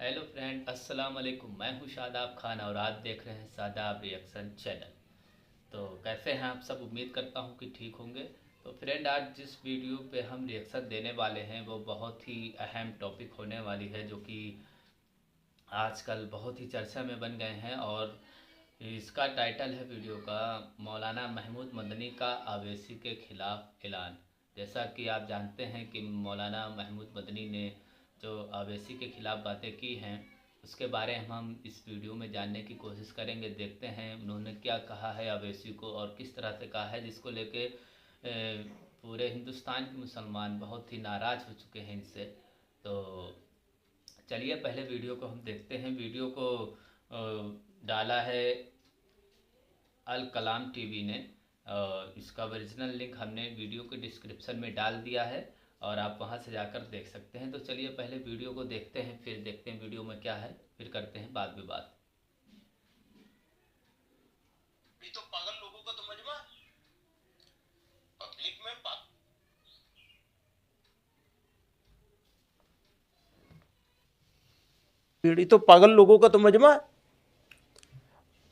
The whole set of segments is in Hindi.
हेलो फ्रेंड, अस्सलाम वालेकुम। मैं हूं शादाब खान और आप देख रहे हैं शादाब रिएक्शन चैनल। तो कैसे हैं आप सब? उम्मीद करता हूं कि ठीक होंगे। तो फ्रेंड, आज जिस वीडियो पे हम रिएक्शन देने वाले हैं वो बहुत ही अहम टॉपिक होने वाली है, जो कि आजकल बहुत ही चर्चा में बन गए हैं। और इसका टाइटल है वीडियो का, मौलाना महमूद मदनी का अवैसी के खिलाफ ऐलान। जैसा कि आप जानते हैं कि मौलाना महमूद मदनी ने जो अवैसी के खिलाफ बातें की हैं, उसके बारे में हम इस वीडियो में जानने की कोशिश करेंगे। देखते हैं उन्होंने क्या कहा है अवैसी को और किस तरह से कहा है, जिसको लेके पूरे हिंदुस्तान के मुसलमान बहुत ही नाराज़ हो चुके हैं इनसे। तो चलिए पहले वीडियो को हम देखते हैं। वीडियो को डाला है अल कलाम टीवी ने। इसका ओरिजिनल लिंक हमने वीडियो के डिस्क्रिप्शन में डाल दिया है और आप वहां से जाकर देख सकते हैं। तो चलिए पहले वीडियो को देखते हैं, फिर देखते हैं वीडियो में क्या है, फिर करते हैं बाद विवाद। ये तो पागल लोगों का तो मजमा पब्लिक में पीढ़ी तो पागल लोगों का तो मजमा है।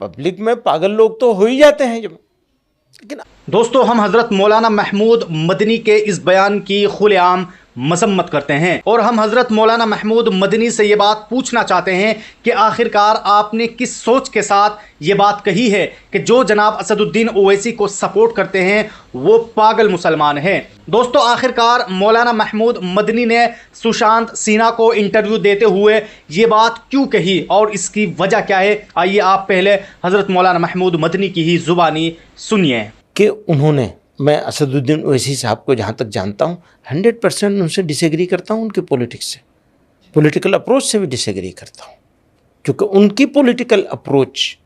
पब्लिक में पागल लोग तो हो ही जाते हैं जब। लेकिन दोस्तों, हम हजरत मौलाना महमूद मदनी के इस बयान की खुलेआम मजम्मत करते हैं और हम हजरत मौलाना महमूद मदनी से ये बात पूछना चाहते हैं कि आखिरकार आपने किस सोच के साथ ये बात कही है कि जो जनाब असदुद्दीन ओवैसी को सपोर्ट करते हैं वो पागल मुसलमान हैं। दोस्तों, आखिरकार मौलाना महमूद मदनी ने सुशांत सिन्हा को इंटरव्यू देते हुए ये बात क्यों कही और इसकी वजह क्या है, आइए आप पहले हजरत मौलाना महमूद मदनी की ही जुबानी सुनिए। कि उन्होंने, मैं असदुद्दीन ओवैसी साहब को जहाँ तक जानता हूँ 100% उनसे डिसएग्री करता हूँ। उनके पॉलिटिक्स से, पॉलिटिकल अप्रोच से भी डिसएग्री करता हूँ, क्योंकि उनकी पॉलिटिकल अप्रोच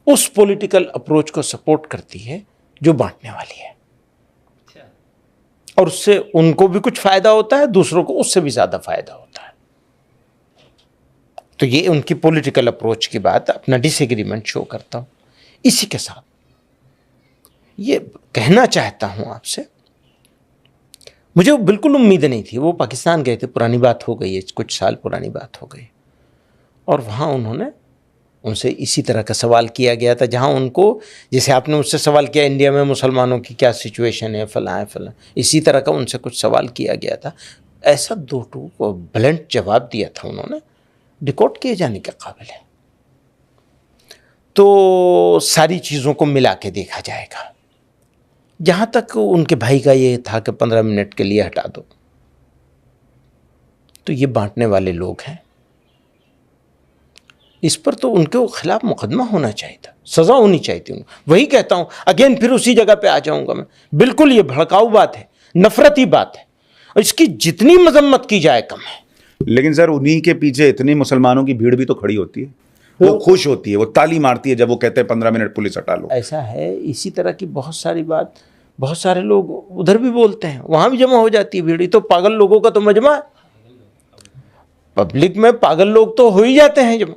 उस पॉलिटिकल अप्रोच को सपोर्ट करती है जो बांटने वाली है। और उससे उनको भी कुछ फायदा होता है, दूसरों को उससे भी ज्यादा फायदा होता है। तो ये उनकी पॉलिटिकल अप्रोच की बात, अपना डिसएग्रीमेंट शो करता हूं। इसी के साथ ये कहना चाहता हूं आपसे, मुझे बिल्कुल उम्मीद नहीं थी। वो पाकिस्तान गए थे, पुरानी बात हो गई है, कुछ साल पुरानी बात हो गई, और वहां उन्होंने उनसे इसी तरह का सवाल किया गया था, जहां उनको, जैसे आपने मुझसे सवाल किया इंडिया में मुसलमानों की क्या सिचुएशन है, फलां है फलां, इसी तरह का उनसे कुछ सवाल किया गया था। ऐसा दो टू ब्लंट जवाब दिया था उन्होंने, रिकॉर्ड किए जाने के काबिल है। तो सारी चीज़ों को मिला के देखा जाएगा। जहां तक उनके भाई का ये था कि 15 मिनट के लिए हटा दो, तो ये बांटने वाले लोग हैं। इस पर तो उनके खिलाफ मुकदमा होना चाहिए था, सज़ा होनी चाहिए थी उनको। वही कहता हूँ, अगेन फिर उसी जगह पे आ जाऊँगा मैं। बिल्कुल ये भड़काऊ बात है, नफरती बात है, और इसकी जितनी मजम्मत की जाए कम है। लेकिन सर, उन्हीं के पीछे इतनी मुसलमानों की भीड़ भी तो खड़ी होती है, वो खुश होती है, वो ताली मारती है जब वो कहते हैं 15 मिनट पुलिस हटा लो। ऐसा है, इसी तरह की बहुत सारी बात, बहुत सारे लोग उधर भी बोलते हैं, वहाँ भी जमा हो जाती है भीड़। तो पागल लोगों का तो मजमा है। पब्लिक में पागल लोग तो हो ही जाते हैं जमा।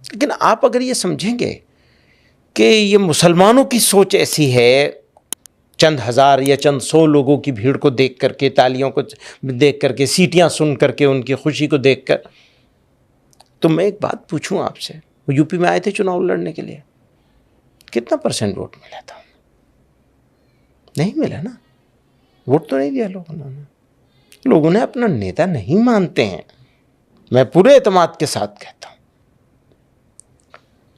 लेकिन आप अगर ये समझेंगे कि ये मुसलमानों की सोच ऐसी है, चंद हजार या चंद 100 लोगों की भीड़ को देख करके, तालियों को देख करके, सीटियां सुन करके, उनकी खुशी को देखकर, तो मैं एक बात पूछूं आपसे, वो यूपी में आए थे चुनाव लड़ने के लिए, कितना % वोट मिला था? नहीं मिला ना, वोट तो नहीं दिया लोगों ने अपना नेता नहीं मानते हैं, मैं पूरे एतमाद के साथ कहता हूं।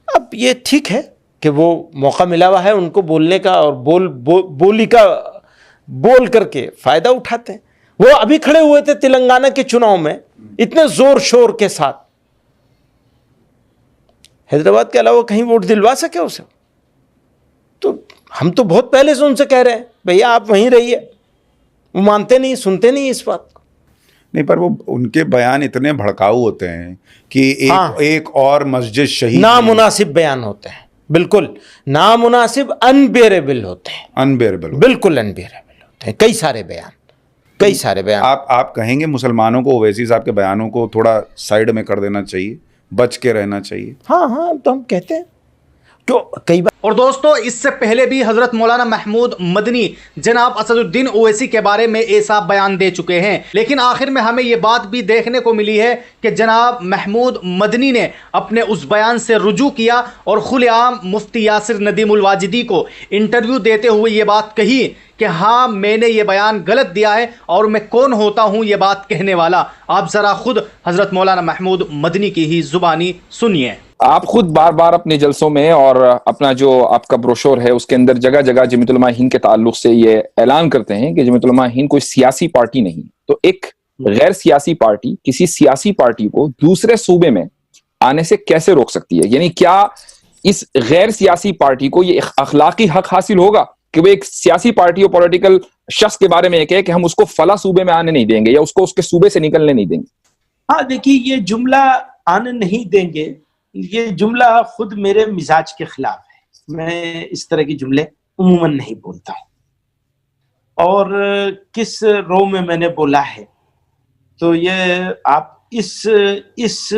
अब ये ठीक है कि वो मौका मिला हुआ है उनको बोलने का, और बोल करके फायदा उठाते हैं। वो अभी खड़े हुए थे तेलंगाना के चुनाव में इतने जोर शोर के साथ, हैदराबाद के अलावा कहीं वोट दिलवा सके उसे? तो हम तो बहुत पहले से उनसे कह रहे हैं, भैया आप वहीं रहिए। वो मानते नहीं, सुनते नहीं इस बात को। नहीं, पर वो उनके बयान इतने भड़काऊ होते हैं कि एक और मस्जिद शहीद, नामुनासिब बयान होते हैं, बिल्कुल नामुनासिब, अनबेरेबल होते हैं, अनबेरेबल, बिल्कुल अनबेरेबल होते हैं। कई सारे बयान। आप कहेंगे मुसलमानों को ओवैसी साहब के बयानों को थोड़ा साइड में कर देना चाहिए, बच के रहना चाहिए? हाँ, तो हम कहते हैं, तो कई बार और दोस्तों, इससे पहले भी हजरत मौलाना महमूद मदनी जनाब असदुद्दीन ओवैसी के बारे में ऐसा बयान दे चुके हैं, लेकिन आखिर में हमें यह बात भी देखने को मिली है कि जनाब महमूद मदनी ने अपने उस बयान से रुजू किया और खुलेआम मुफ्ती यासिर नदीम उल वाजिदी को इंटरव्यू देते हुए ये बात कही कि हाँ, मैंने ये बयान गलत दिया है और मैं कौन होता हूँ ये बात कहने वाला। आप ज़रा खुद हजरत मौलाना महमूद मदनी की ही जुबानी सुनिए। आप खुद बार बार अपने जलसों में और अपना जो आपका ब्रोशोर है उसके अंदर जगह जगह जमीयत उलमा हिंद के ताल्लुक से ये ऐलान करते हैं कि जमीयत उलमा हिंद कोई सियासी पार्टी नहीं, तो एक गैर सियासी पार्टी किसी सियासी पार्टी को दूसरे सूबे में आने से कैसे रोक सकती है? यानी क्या इस गैर सियासी पार्टी को ये अखलाकी हक हासिल होगा कि वो एक सियासी पार्टी और पॉलिटिकल शख्स के बारे में एक है कि हम उसको फला सूबे में आने नहीं देंगे या उसको उसके सूबे से निकलने नहीं देंगे? हाँ, देखिए, ये जुमला आने नहीं देंगे, ये जुमला खुद मेरे मिजाज के खिलाफ है। मैं इस तरह के जुमले उमूमन नहीं बोलता हूँ। और किस रो में मैंने बोला है, तो ये आप इस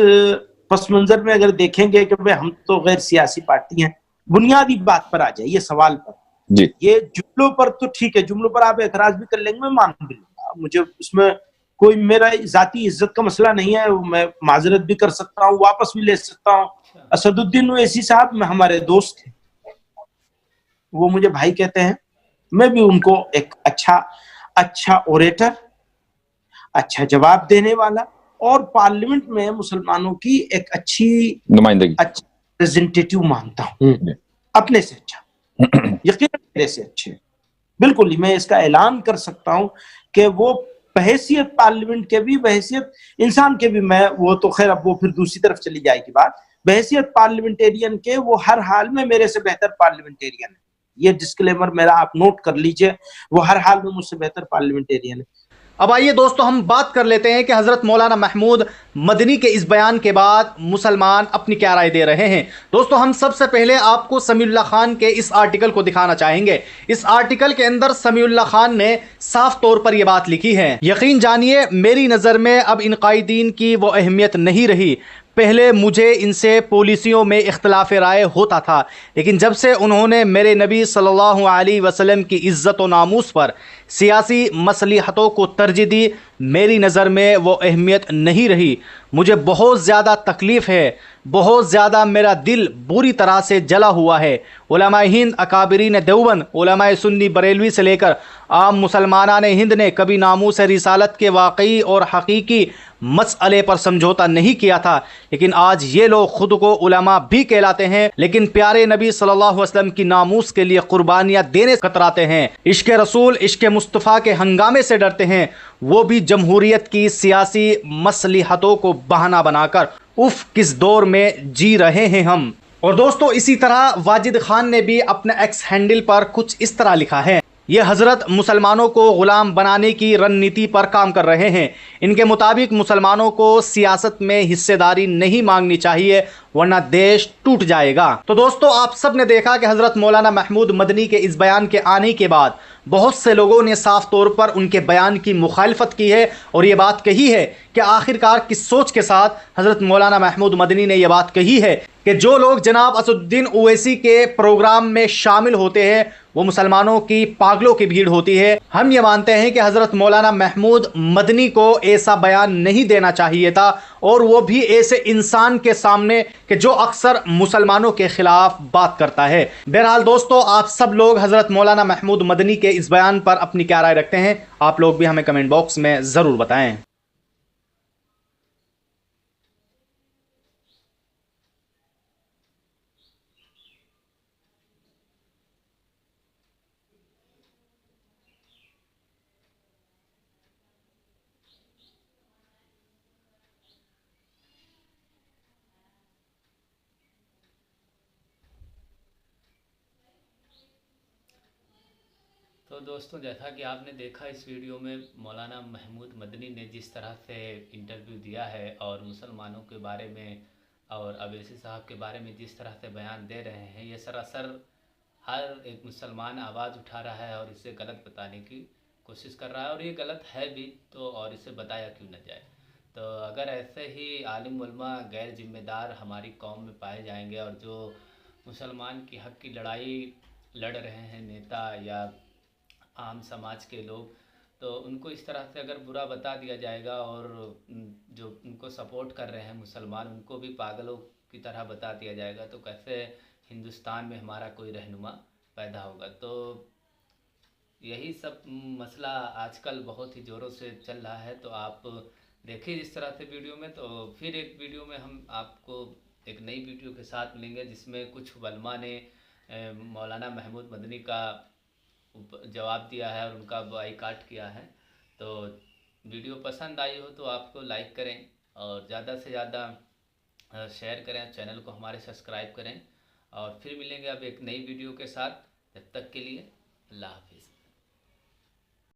पस मंजर में अगर देखेंगे कि भाई हम तो गैर सियासी पार्टी हैं, बुनियादी बात पर आ जाइए, सवाल पर जी। ये जुमलों पर तो ठीक है, जुमलों पर आप एतराज भी कर लेंगे, मैं मान भी लूंगा, मुझे उसमें कोई मेरा जाती इज्जत का मसला नहीं है, मैं माजरत भी कर सकता हूँ, वापस भी ले सकता हूँ। असदुद्दीन ओवैसी साहब में हमारे दोस्त थे, वो मुझे भाई कहते हैं, मैं भी उनको एक अच्छा ओरेटर, अच्छा जवाब देने वाला और पार्लियामेंट में मुसलमानों की एक अच्छी नुमाइंदगी, अच्छा रिप्रेजेंटेटिव मानता हूँ, अपने से अच्छा, यकीनन मेरे से अच्छे। बिल्कुल ही मैं इसका ऐलान कर सकता हूँ कि वो बहैसियत पार्लियामेंट के भी, बहैसियत इंसान के भी, मैं वो तो खैर अब वो फिर दूसरी तरफ चली जाएगी बात, बहैसियत पार्लियामेंटेरियन के वो हर हाल में मेरे से बेहतर पार्लियामेंटेरियन है। ये डिस्क्लेमर मेरा आप नोट कर लीजिए, वो हर हाल में मुझसे बेहतर पार्लियामेंटेरियन है। अब आइए दोस्तों, हम बात कर लेते हैं कि हजरत मौलाना महमूद मदनी के इस बयान के बाद मुसलमान अपनी क्या राय दे रहे हैं। दोस्तों, हम सबसे पहले आपको समीउल्लाह खान के इस आर्टिकल को दिखाना चाहेंगे। इस आर्टिकल के अंदर समीउल्लाह खान ने साफ तौर पर यह बात लिखी है, यकीन जानिए मेरी नज़र में अब इन कायदीन की वो अहमियत नहीं रही। पहले मुझे इनसे पॉलिसियों में इख्तलाफ राय होता था, लेकिन जब से उन्होंने मेरे नबी सल्लल्लाहु अलैहि वसल्लम की इज़्ज़त व नामूस पर सियासी मसलिहतों को तरजीह दी, मेरी नज़र में वो अहमियत नहीं रही। मुझे बहुत ज़्यादा तकलीफ़ है, बहुत ज़्यादा मेरा दिल बुरी तरह से जला हुआ है। उलमाए हिंद, अकाबिरीन देवबंद, उलमाए सुन्नी बरेलवी से लेकर आम मुसलमानान हिंद ने कभी नामूस रिसालत के वाकई और हकीकी मसले पर समझौता नहीं किया था, लेकिन आज ये लोग खुद को उलमा भी कहलाते हैं, लेकिन प्यारे नबी सल्लल्लाहु अलैहि वसल्लम की नामूस के लिए कुर्बानियाँ देने से कतराते हैं। इश्क रसूल, इश्क मुस्तफ़ा के हंगामे से डरते हैं, वो भी जमहूरियत की सियासी मसलिहतों को बहाना बनाकर। उफ, किस दौर में जी रहे हैं हम। और दोस्तों, इसी तरह वाजिद खान ने भी अपने एक्स हैंडल पर कुछ इस तरह लिखा है, ये हज़रत मुसलमानों को ग़ुलाम बनाने की रणनीति पर काम कर रहे हैं। इनके मुताबिक मुसलमानों को सियासत में हिस्सेदारी नहीं मांगनी चाहिए, वरना देश टूट जाएगा। तो दोस्तों, आप सब ने देखा कि हज़रत मौलाना महमूद मदनी के इस बयान के आने के बाद बहुत से लोगों ने साफ तौर पर उनके बयान की मुखालफत की है और ये बात कही है कि आखिरकार किस सोच के साथ हज़रत मौलाना महमूद मदनी ने यह बात कही है कि जो लोग जनाब असदुद्दीन ओवैसी के प्रोग्राम में शामिल होते हैं वो मुसलमानों की पागलों की भीड़ होती है। हम ये मानते हैं कि हज़रत मौलाना महमूद मदनी को ऐसा बयान नहीं देना चाहिए था, और वो भी ऐसे इंसान के सामने कि जो अक्सर मुसलमानों के खिलाफ बात करता है। बहरहाल दोस्तों, आप सब लोग हज़रत मौलाना महमूद मदनी के इस बयान पर अपनी क्या राय रखते हैं, आप लोग भी हमें कमेंट बॉक्स में ज़रूर बताएं। तो दोस्तों, जैसा कि आपने देखा इस वीडियो में मौलाना महमूद मदनी ने जिस तरह से इंटरव्यू दिया है और मुसलमानों के बारे में और अवैसी साहब के बारे में जिस तरह से बयान दे रहे हैं, ये सरासर हर एक मुसलमान आवाज़ उठा रहा है और इसे गलत बताने की कोशिश कर रहा है, और ये गलत है भी तो, और इसे बताया क्यों न जाए। तो अगर ऐसे ही आलिम उलमा गैर जिम्मेदार हमारी कौम में पाए जाएंगे और जो मुसलमान की हक की लड़ाई लड़ रहे हैं नेता या आम समाज के लोग, तो उनको इस तरह से अगर बुरा बता दिया जाएगा और जो उनको सपोर्ट कर रहे हैं मुसलमान उनको भी पागलों की तरह बता दिया जाएगा, तो कैसे हिंदुस्तान में हमारा कोई रहनुमा पैदा होगा। तो यही सब मसला आजकल बहुत ही ज़ोरों से चल रहा है। तो आप देखिए इस तरह से वीडियो में, तो फिर एक वीडियो में हम आपको एक नई वीडियो के साथ मिलेंगे जिसमें कुछ उलमा ने मौलाना महमूद मदनी का जवाब दिया है और उनका बाइकाट किया है। तो वीडियो पसंद आई हो तो आपको लाइक करें और ज़्यादा से ज़्यादा शेयर करें, चैनल को हमारे सब्सक्राइब करें और फिर मिलेंगे अब एक नई वीडियो के साथ। जब तक के लिए अल्लाह हाफिज़।